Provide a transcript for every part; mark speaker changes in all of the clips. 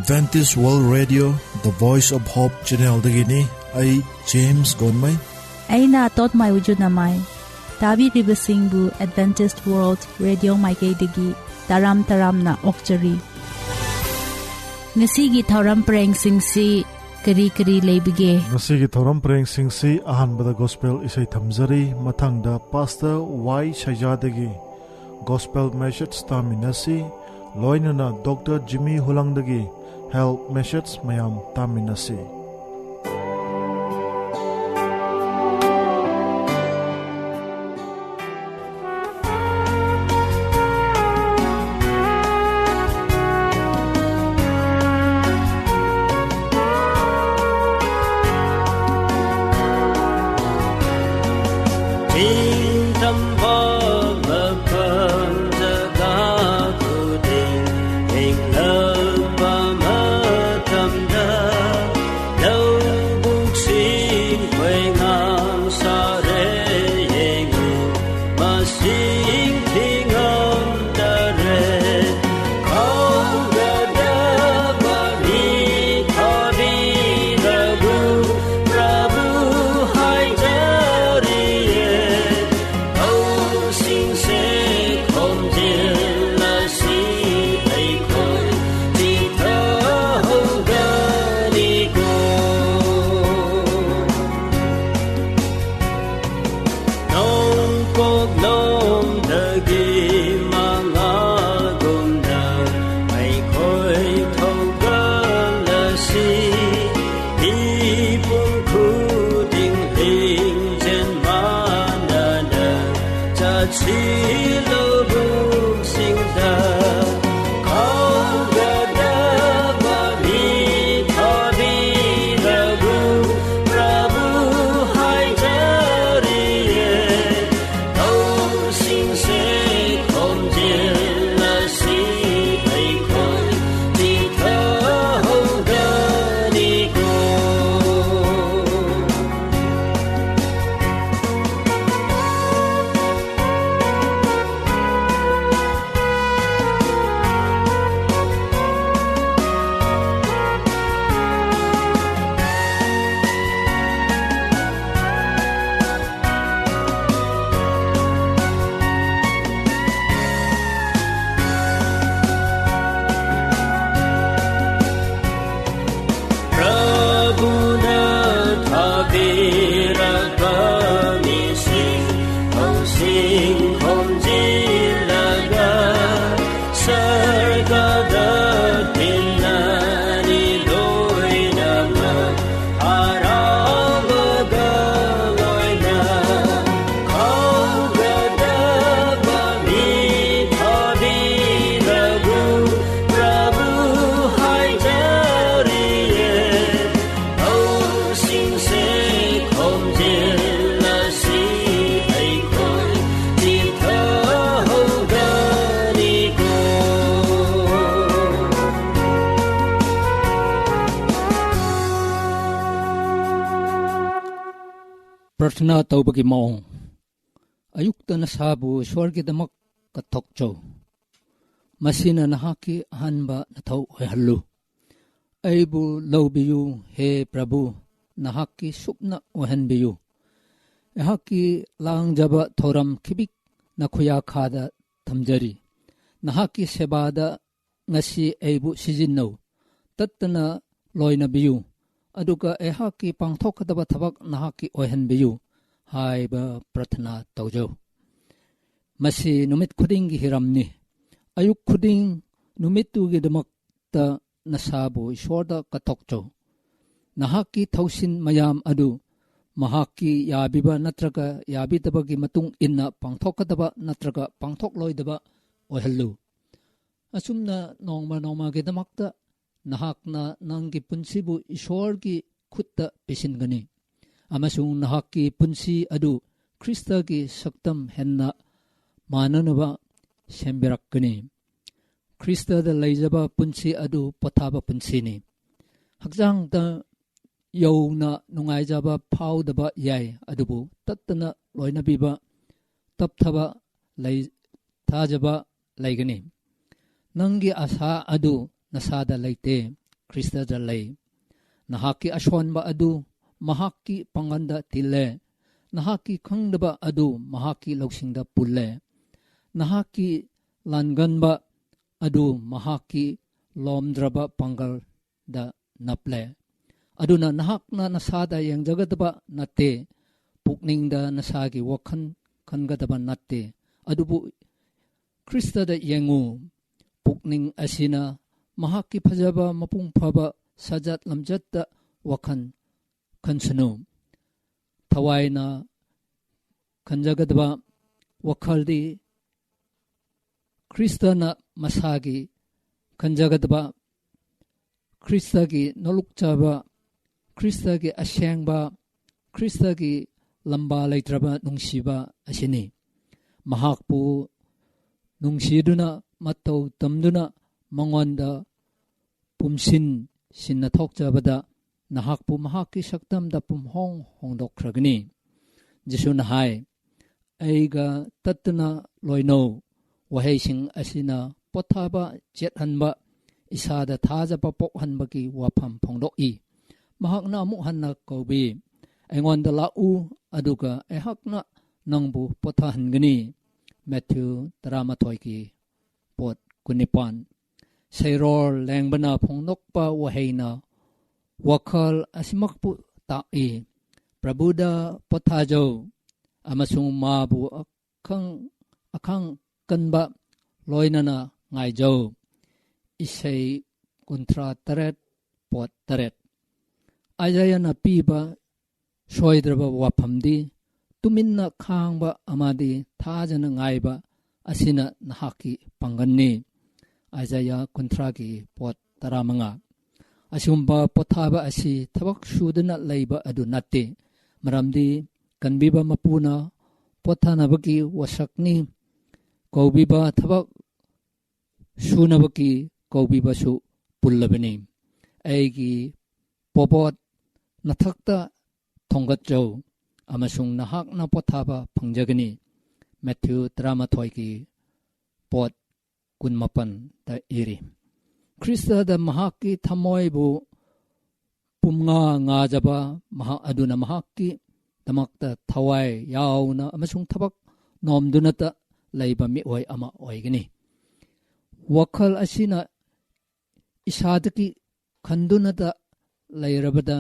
Speaker 1: Adventist World Radio, The Voice of Hope Channel dagini ay James Gonmay.
Speaker 2: Ay na tot may wujud na may. Tabi ribasingbu Adventist World Radio Maykay digi taram na okchari. Ngasigi tauram preng singsi kari leibige.
Speaker 3: Ngasigi tauram preng singsi ahan bada gospel isay tamzari matangda Pastor Y. Shajadagi Gospel Message Taminasi Loinana Dr. Jimmy Hulangdagi Health Message mayam taminasi.
Speaker 4: Prathna tawbagi maong ayukta na sabu swargidamak katokcho masina nahaki hanba nataw ay halu aybu lawbiyu he Prabhu nahaki supna wahan biyu ehaki lang jaba thoram kibik na kuya khada thamjari nahaki sebada ngasi aybu sijinnaw tattana loina biyu aduga ehaki pangthokadaba thabak nahaki oihanbiyu haiba prathna tawjo masi numit khuding gi hiramni ayuk khuding numitu gi damakta nasabu ishwarda katokcho nahaki thausin mayam adu mahaki yabiba natraga yabitabagi matung inna pangthokadaba natraga pangthokloidaba oihallu asumna nongma gi damakta nahakna nanggi punsibu ishwargi khutta pisingani amasung nahaki punsi adu Kristagi saktam henna mananaba sembirakani Krista da laijaba punsi adu pathaba punsini hakjang da yawna nungaijaba phawdaba yai adubu tattana loinabiba tapthaba lai thajaba laigani nanggi asa adu nasada laite Krista lay nahaki ashwan ba adu mahaki panganda tile nahaki khangdaba adu mahaki loksingda pulle nahaki langan ba adu mahaki lomdraba pangal da naple aduna nahakna nasada yang jagadaba natte pukningda nasagi wakhan khangadaba natte adubu Krista da yengu pukning asina mahaki phajaba mapung phaba sajat lamjatta wakhan khansanu thawaina khanjagadaba wakhaldi Krista na masagi khanjagadaba Krista gi nolukchaba Krista gi asyangba Krista gi lamba leitraba nungsiba asini mahakpu nungsiduna matau tamduna mangonda pumsin sinna thokjabada nahakpu mahaki saktamda pumhong hongdokragni jisuna hai aiga tatna loino waheising asina pothaba jethanba isada thajaba pokhanbaki wafam phongdoi mahakna muhanna kobi aingonda lau aduga ehakna nangbu pothahanggani Matthew 13 pot kunipan sayrol lengbana phongnokpa waheina wakhal asimakpu ta'i prabuda pothajo amasung mabu akhang kanba loinana ngaijo isay kontra taret pot taret ayayana piba soidraba waphamdi tuminna khangba amadi thajana ngaiba asina nahaki panganni Isaiah kontragi pot taramanga asumba pothaba asi thabak sudana leiba adu natte maramdi kanbiba mapuna pothanabaki wasakni kaubiba thabak sunabaki kaubiba su pullabani aigi popot nathakta thongatjau amasung nahakna pothaba phangjagani Matthew 13 pot kunmapan ta iri Krista da mahaki thamoibu pumnga ngajaba maha aduna mahaki tamakta thawai yauna amasung thabak nomdunata leiba mi oi ama oigani wakhal asina isadaki khandunata leirabada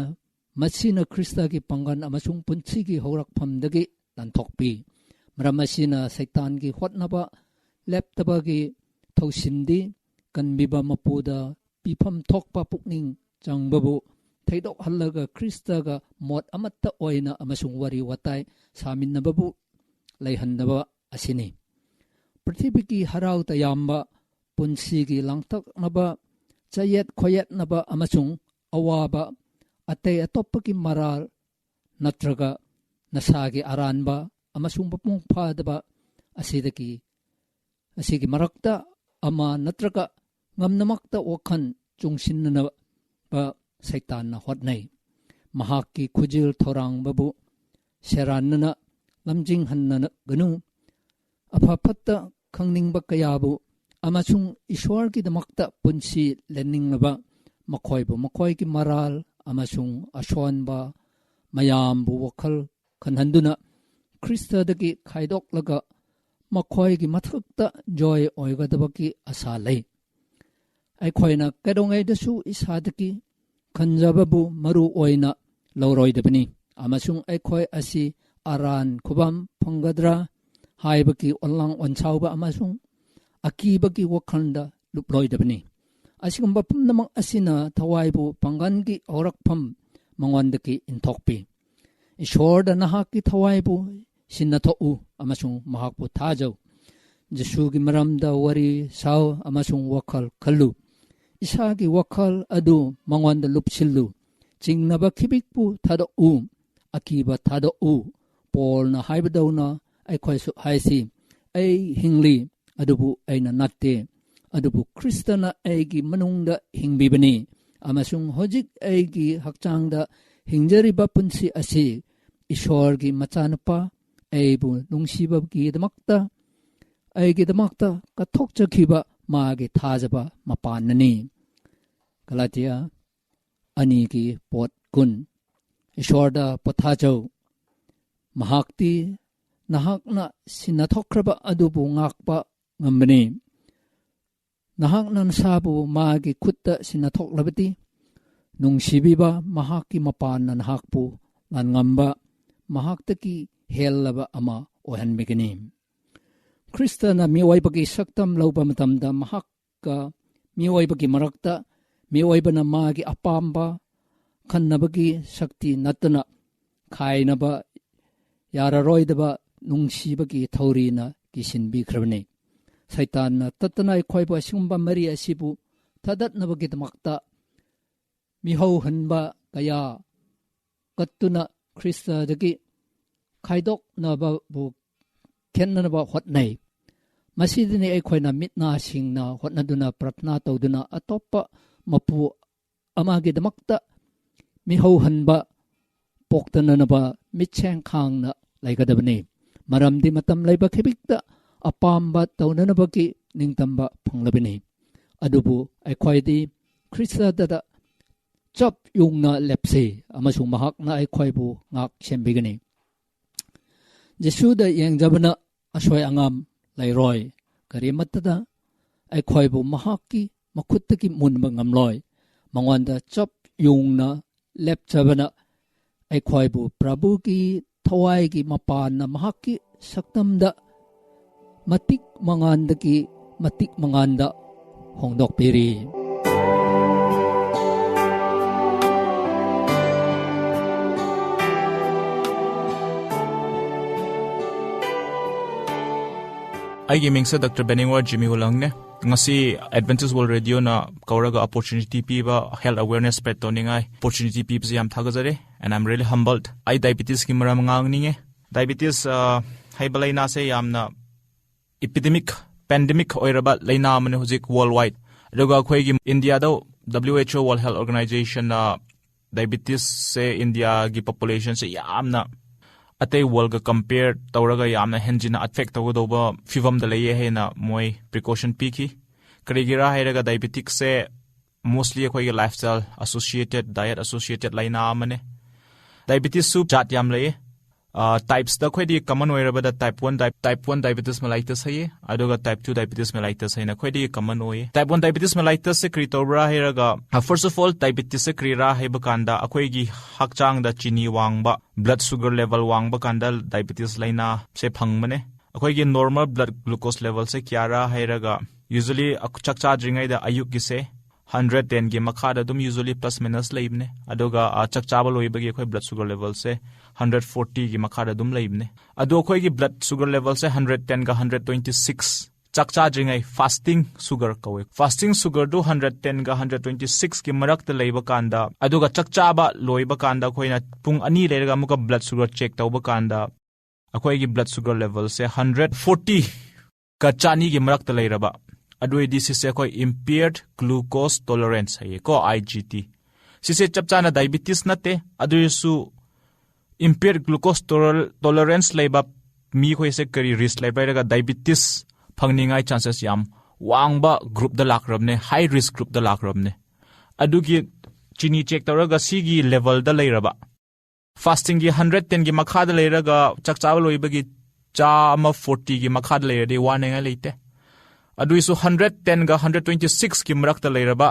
Speaker 4: masina Krista ki pangan amasung punchi ki horak phamdagi lanthokpi maramashina saitan ki hotnaba leptaba ki thosindi kanbiba mapuda pifam thokpa pukning changbabu thaidok hallaga Krista ga mot amatta oina amasung wari watai saminnababu leihandaba asini prithibiki harau tayamba punsigi langtak naba chayet khoyet naba amasung awaba atay atopaki maral natraga nasagi aranba amasung papung phadaba asigi marakta ama natraga ngamnamakta wakhan chungsinnana ba saitan na hotnai mahaki khujil thorang babu seranna lamjing hannana ganu aphapatta khangningba kayabu amasung ishwar ki damakta punsi leningnaba makhoi ki maral amasung ashwanba mayambu wakhal khanhanduna Krista dagi khaidok laga makhoi ki mathakta joy oigadabaki asa lei aikhoina kadongai dasu isadaki khanjababu maru oina loroidabani amasung aikhoi asi aran khubam phanggadra haibaki onlang onchauba amasung akibaki wakhanda luploidabani asigumba pumnamang asina thawaibu pangangi orakpham mangwandaki inthokpi ishorda nahaki thawaibu sinnathou amasung mahakpu thajau Jesugi maramda wari saw amasung wakhal khallu isagi wakhal adu mangwanda lupsillu jingnaba khibikpu thadou akiba thadou Paul na haibadawna aikhoi su haisi ai hingli adubu aina natte adubu Krista na aigi manungda hingbibani amasung hojik aigi hakchangda hingjariba punsi asi ishorgi machanapa aibu nungsibabgi damakta aigi damakta kathokchakhiba maagi thajaba mapanani Galatia ani ki pot kun ishwarda pothajau mahakti nahakna sinathokraba adubu ngakpa ngambani nahakna nasabu magi khutta sinathoklabati nungsibiba mahaki mapan na nahakpu lan ngamba mahaktaki hellaba ama ohanmigani Krista na miwaybagi saktam lauba matamda mahakka miwaybagi marakta miwayba na magi apamba kannabagi sakti natana khainaba yararoidaba nungsibagi thaurina kisinbikrabani Saitan na tatana ikhoiba singumba mari asibu tadatnabagi tamakta mihau hanba kaya kattuna Krista dagi khaidok naba bu kennanaba hotnai masidini aikhoina mitna singna hotnaduna pratna tawduna atoppa mapu amagi damakta mihau hanba poktananaba mitcheng khangna laikadabani maramdi matam laiba khebikta apamba taunanabaki ningtamba phanglabini adubu aikhoidi Krista dada chop yungna lepse amasung mahakna aikhoibu ngak sembigani Jesuda yengjabana aswai angam lairoi karimatada aikhoibu mahaki makhuttaki munba ngamloi mangwanda chop yungna lepchabana aikhoibu Prabhu ki thawai ki mapanna mahaki saktamda matik mangandaki matik manganda hongdok piri
Speaker 5: Aigi mingsa Dr. Benningward Jimmy Hulang ne ngasi Adventist World Radio na kauraga opportunity piba health awareness spread toningai opportunity piba yam thagajare and I'm really humbled I diabetes ki maram ngangninge diabetes haibalaina se yamna epidemic pandemic oiraba laina mane hujik worldwide aduga khoi gi India do WHO World Health Organization na diabetes se India gi population se yamna atay world ga compare tawraga yamna henjina affect tawdoba fivam da leye hena moi precaution piki karigira hairaga diabetic se mostly khoi ga lifestyle associated diet associated laina amane diabetes soup jat yam leye types da khoi di common oiraba da type 1 diabetes mellitus haye adoga type 2 diabetes mellitus haina khoi di common oye type 1 diabetes mellitus se kritobra hairaga first of all diabetes se krira haiba kanda akhoi gi hakchang da chini wangba blood sugar level wangba kanda diabetes laina se phangmane akhoi gi normal blood glucose level se kyara hairaga usually chakcha dringai da ayuk gi se 110 gi makhada dum usually plus minus leibne adoga chakcha loibagi akhoi blood sugar level se 140 gi makhada dum leibne ado khoi gi blood sugar level se 110 ga 126 chakcha dringai fasting sugar kawe fasting sugar do 110 ga 126 gi marak ta leiba kanda adoga chakcha ba loiba kanda khoina pung ani lerga muka blood sugar check tawba kanda akhoi gi blood sugar level se 140 ka chani gi marak ta leiraba adoi this is a impaired glucose tolerance hai ko IGT sise chapchana diabetes nate adoi su impaired glucose tolerance leiba mi khoi se kari risk leiba ga diabetes phangningai chances yam wangba group da lakrabne high risk group da lakrabne adugi chini check tawraga sigi level da leiraba fasting gi 110 gi makha da leiraga chakchawa loiba gi cha ama 40 gi makha da leirade wanenga leite adui su 110 ga 126 ki marak ta leiraba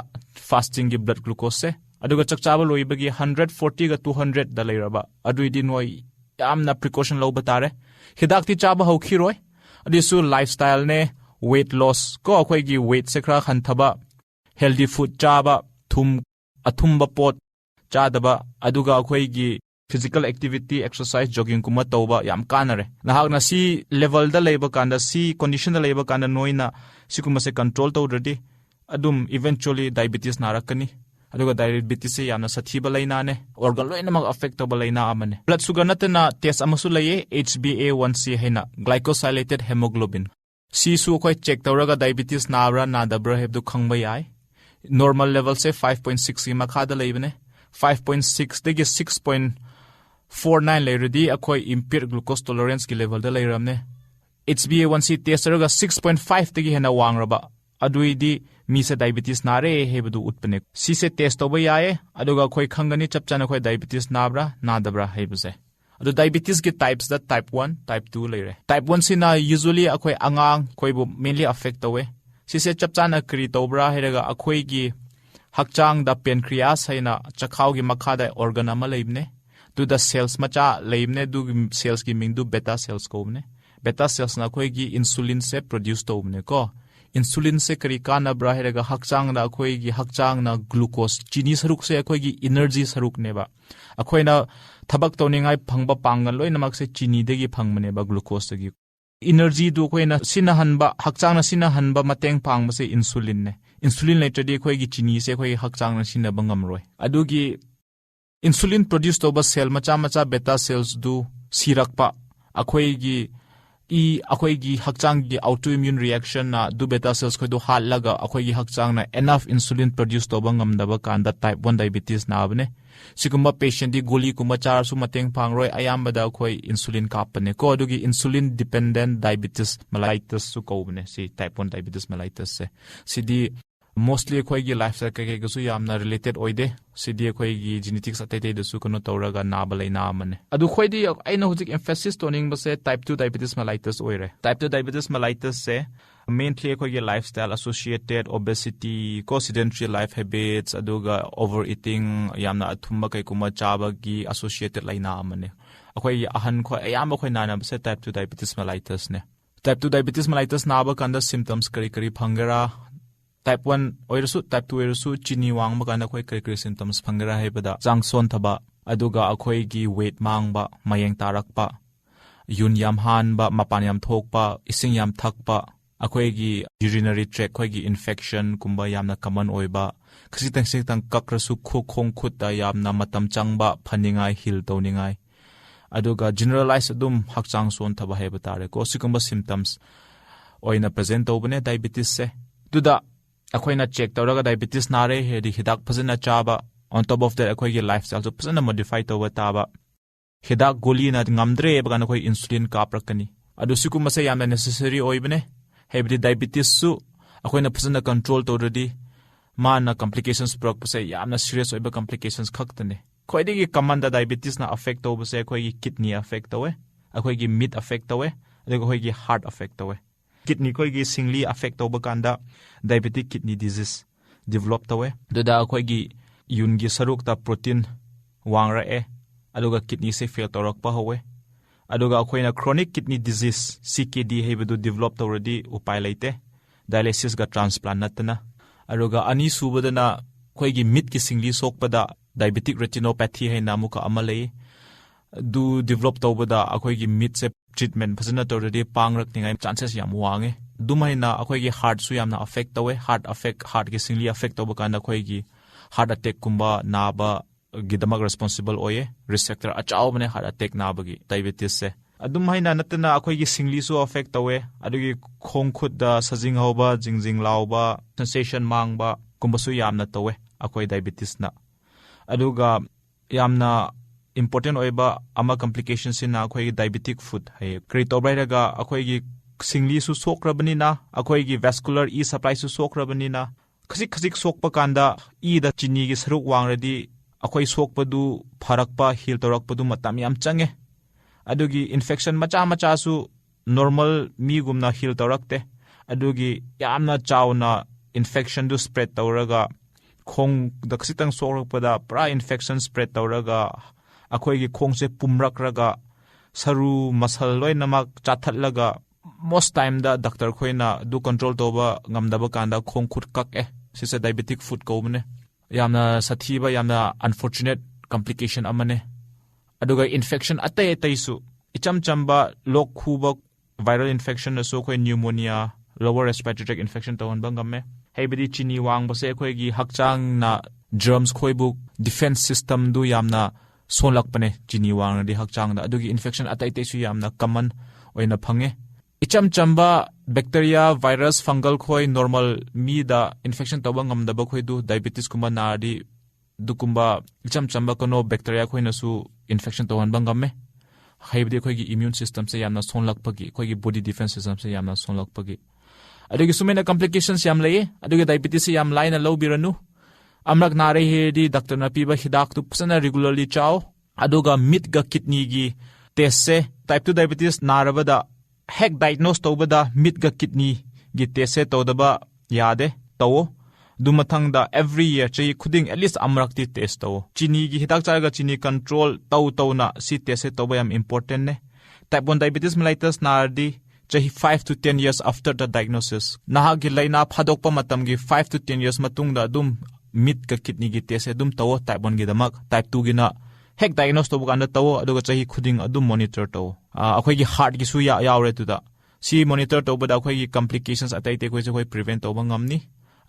Speaker 5: fasting gi blood glucose se aduga chakchawa loiba gi 140 ga 200 da leiraba adui dinoi yamna precaution lo batare hidak ti chaba ho khiroi adi su lifestyle ne weight loss ko akhoi gi weight se khra khan thaba healthy food chaba athumba pot chadaba aduga akhoi gi physical activity exercise jogging kuma tawba yam kanare nahakna si level da leiba kanda si condition da leiba kanda noina sikuma se control tawradi adum eventually diabetes narakani aduga diabetes se yamna sathiba laina ne organ loina mag affect tawba laina amane blood sugar natna test amasu laye HbA1c haina glycosylated hemoglobin si su khoi check tawraga diabetes nabra nadabra hebdu khangba yai normal level se 5.6 ki makha da leibane 5.6 degi 6.49 leiradi akhoi impaired glucose tolerance ki level da leiramne HbA1c test raga 6.5 tegi hena wangraba adui di मी से डायबिटीज नारे हेबदु उत्पने सी से टेस्ट तोबा याए अदुगा खोई खंगनी चपचाना खोई डायबिटीज नाब्रा नादब्रा हेबसे अदु डायबिटीज के टाइप्स दा टाइप 1 टाइप 2 लेरे टाइप 1 सिना यूजुअली अखोई अंगांग खोइबु मेनली अफेक्ट तोवे सी से चपचाना क्री तोब्रा हेरगा अखोई की हकचांग दा पेनक्रियास हैना चखाव की मखादा ऑर्गन अमा लेबने दु द सेल्स मचा लेबने दु सेल्स की मिंग दु बेटा सेल्स कोबने बेटा सेल्स ना खोई की इंसुलिन से प्रोड्यूस तोबने को इंसुलिन से करी कानब्रा हेरगा हकचांग ना अखोई की हकचांग ना ग्लूकोज चीनी सरुक से अखोई की एनर्जी सरुक नेबा अखोइना थबक तोनिंगाई फंगबा पांगन लोइ नमक से चीनी देगी फंगमनेबा ग्लूकोज देगी एनर्जी दु अखोइना सिना हनबा हकचांग ना सिना हनबा मतेंग पांग से इंसुलिन ने इंसुलिन लेटरदी अखोई की चीनी से अखोई हकचांग ना सिना बंगम रोय अदुगी इंसुलिन प्रोड्यूस तोबा सेल मचा मचा बेटा सेल्स दु सिरकपा अखोई की हकचांग की ऑटो इम्यून रिएक्शन ना दु बेटा सेल्स को दु हाल लगा अखोई की हकचांग ना एनफ इंसुलिन प्रोड्यूस तोबा ngam कांदा टाइप 1 डायबिटीज नाबने सिकुम्बा पेशेंट दी गोली कुमा चार सु मतेंग पांगरोय अयामबदा खोई इंसुलिन कापने को अदुगी इंसुलिन डिपेंडेंट डायबिटीज मेलाइटिस सु कोबने सी टाइप 1 डायबिटीज मेलाइटिस से सिदी मोस्टली खोई की लाइफस्टाइल के गसु यामना रिलेटेड ओइदे सिदी खोई की जेनेटिक्स अतैते दसु कनो तौरगा नाबा लेना अमने अदु खोई दी आइना हुजिक एम्फेसिस टोनिंग बसे टाइप 2 डायबिटीज मेलाइटिस ओइरे टाइप 2 डायबिटीज मेलाइटिस से मेनली खोई की लाइफस्टाइल एसोसिएटेड ओबेसिटी को सेडेंटरी लाइफ हैबिट्स अदुगा ओवर ईटिंग यामना अथुम्बा कैकुमा चाबा की एसोसिएटेड लाइना अमने अखोई अहन खो याम खोई नाना बसे टाइप 2 डायबिटीज मेलाइटिस ने टाइप 2 डायबिटीज मेलाइटिस नाबा कंदा सिम्पटम्स करी फंगरा टाइप 1 ओइरसु टाइप 2 ओइरसु चिनी वांग मकाना खोई करी सिम्पटम्स फंगरा हेबदा जांगसोन थबा अदुगा अखोई की वेट मांगबा मयेंग तारकपा यून याम हानबा मपान याम थोकपा इसिंग याम थकपा अखोई की यूरिनरी ट्रैक खोई की इन्फेक्शन कुंबा यामना कॉमन ओइबा खसितंग कक्रसु खोंग खुदा यामना मतम चंगबा फनिंगाई हिल तोनिंगाई अदुगा जनरलाइज अदुम हकचांग सोन थबा हेबा तारे को सिकुंबा सिम्पटम्स ओइना प्रेजेंट तोबने डायबिटीज से दुदा अखोइना चेक तौरगा डायबिटीज नारे हेदी हिदाक फजना चाबा ऑन टॉप ऑफ दैट अखोइगे लाइफस्टाइल जो फजना मॉडिफाई तौबा ताबा हिदाक गोली ना ngamdre बगान अखोइ इंसुलिन काप्रकनी अदु सिकुम मसे यामना नेसेसरी ओइबने हेबदी डायबिटीज सु अखोइना फजना कंट्रोल तौरदी माना कॉम्प्लिकेशंस प्रोक से यामना सीरियस ओइबा कॉम्प्लिकेशंस खक्तने खोइदिगी कमन दा डायबिटीज ना अफेक्ट तौबा से अखोइगी किडनी अफेक्ट तौवे अखोइगी मिट अफेक्ट तौवे अदुगा अखोइगी हार्ट अफेक्ट तौवे किडनी कोई की सिंगली अफेक्ट तौबा कांदा डायबिटिक किडनी डिजीज डेवलप तौवे दुदा अखोई की यून की सरुक ता प्रोटीन वांगराए अदुगा किडनी से फेल तौरकपा होवे अदुगा अखोइना क्रोनिक किडनी डिजीज CKD हेबदु डेवलप तौरदी उपाय लेते डायलिसिस गा ट्रांसप्लांट नतना अदुगा अनी सुबदना अखोई की मिट की सिंगली सोकपदा डायबिटिक रेटिनोपैथी है नामुका अमले दु डेवलप तौबदा अखोई की मिट से ट्रीटमेंट फजना तौरदी पांगरकनिंगाई चांसेस याम वांगे दुमाइना अखोई की हार्ट सु यामना अफेक्ट तौवे हार्ट की सिंगली अफेक्ट तौबा कांदा अखोई की हार्ट अटैक कुंबा नाबा गिदमक रिस्पांसिबल ओये रिसेप्टर अचाव बने हार्ट अटैक नाबगी डायबिटीज से अदुमाइना नतना अखोई की सिंगली सु अफेक्ट तौवे अदुगी खोंग खुद दा सजिंग होबा जिंगजिंग लावबा सेंसेशन मांगबा कुंबसु यामना तौवे अखोई डायबिटीज ना अदुगा यामना important oiba ama complications in akhoi diabetic food hai kri tobrairaga akhoi gi singli su sokrabani na akhoi gi vascular e supply su sokrabani na khasik sokpa kanda e da chini gi saruk wangradi akhoi sokpadu pharakpa heal torakpadu matam yam change adugi infection macha su normal mi gumna heal torakte adugi yamna chawna infection du spread toraga khong da khasitang sokrakpada pra infection spread toraga अखोई की खोंग से पुमरकरगा सरू मसल लोय नमक चाथलगा most time दा डॉक्टर खोइना दु कंट्रोल तोबा ngamdaba कांदा खोंग खुद कक ए सिसे डायबिटिक फूड कोबने यामना सथीबा यामना अनफॉर्चुनेट कॉम्प्लिकेशन अमने अदुगा इन्फेक्शन अतै सु इचम चंबा लोक खुबा वायरल इन्फेक्शन सो खोइ pneumonia lower respiratory tract infection तवन बंगमे हेबदी चिनी वांग बसे खोइ की हकचांग ना जर्म्स खोइबु डिफेंस सिस्टम दु यामना सोलकपने चिनी वांगदी हकचांग दा अदुगी इन्फेक्शन अतैते सु यामना कॉमन ओइना फंगे इचम चंबा बैक्टीरिया वायरस फंगल खोइ नॉर्मल मी दा इन्फेक्शन तोबा ngamdaba खोइ दु डायबिटीज कुमा नाडी दुकुंबा इचम चंबा कोनो बैक्टीरिया खोइ नसु इन्फेक्शन तोहन बंगमे हाइबदे खोइ की इम्यून सिस्टम से यामना सोलकपगी खोइ की बॉडी डिफेंस सिस्टम से यामना सोलकपगी adugi sumena complications yam leye adugi diabetes yam line low biranu amrak nare he di doctor na piba hidak tu pasana regularly chaw aduga mit ga kidney gi test se type 2 diabetes narabada hek diagnose tobada mit ga kidney gi test se todaba yade taw dumathang da every year chei khuding at least amrak ti test taw chini gi hidak charga chini control taw na si test se toba yam important ne type 1 diabetes mellitus nardi chahi 5 to 10 years after the diagnosis naha gi laina phadokpa matam gi 5 to 10 years matung da dum mit ka kidney gi test se dum taw type 1 gi damak type 2 gi na hek diagnose to bukan taw aduga chahi khuding adum monitor taw akhoi gi heart gi su ya yawre tu da si monitor to bada akhoi gi complications atai te koi khoi prevent to bangam ni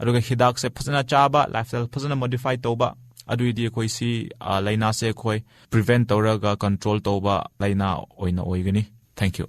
Speaker 5: aduga hidak se phasana chaba lifestyle phasana modify to ba adui di khoi si laina se khoi prevent to ra ga control to ba laina oina oigani thank you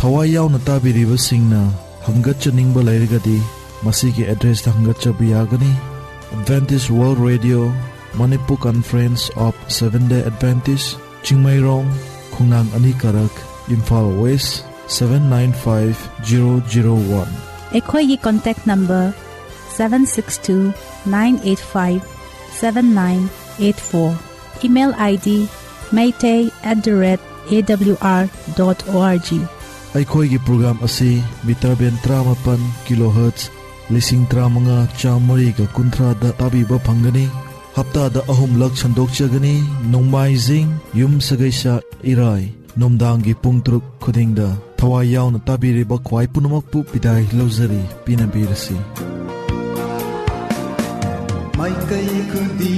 Speaker 1: Thawai yauna tabiribasingna hangatchaningba lairagadi masigi address ta hangatchabi yagani. Adventist World Radio, Manipur Conference of Seventh-day Adventists, Chingmairong, Khungnang Anikarak, Imphal West 795001.
Speaker 2: ꯑꯩꯈꯣꯏꯒꯤ contact number 762-985-7984. Email ID maytay@awr.org.
Speaker 1: Aikoigi program asi Bitaben 38 kHz 13,500 da tabiba phangani. Hapta da ahumlak chandokchagani. Nongmaizing yum sagaisa irai nomdangi pungtruk khudingda thawai yauna tabiriba khwai punamakpu pidai lozari pinabirasi.
Speaker 6: Mai kai khudi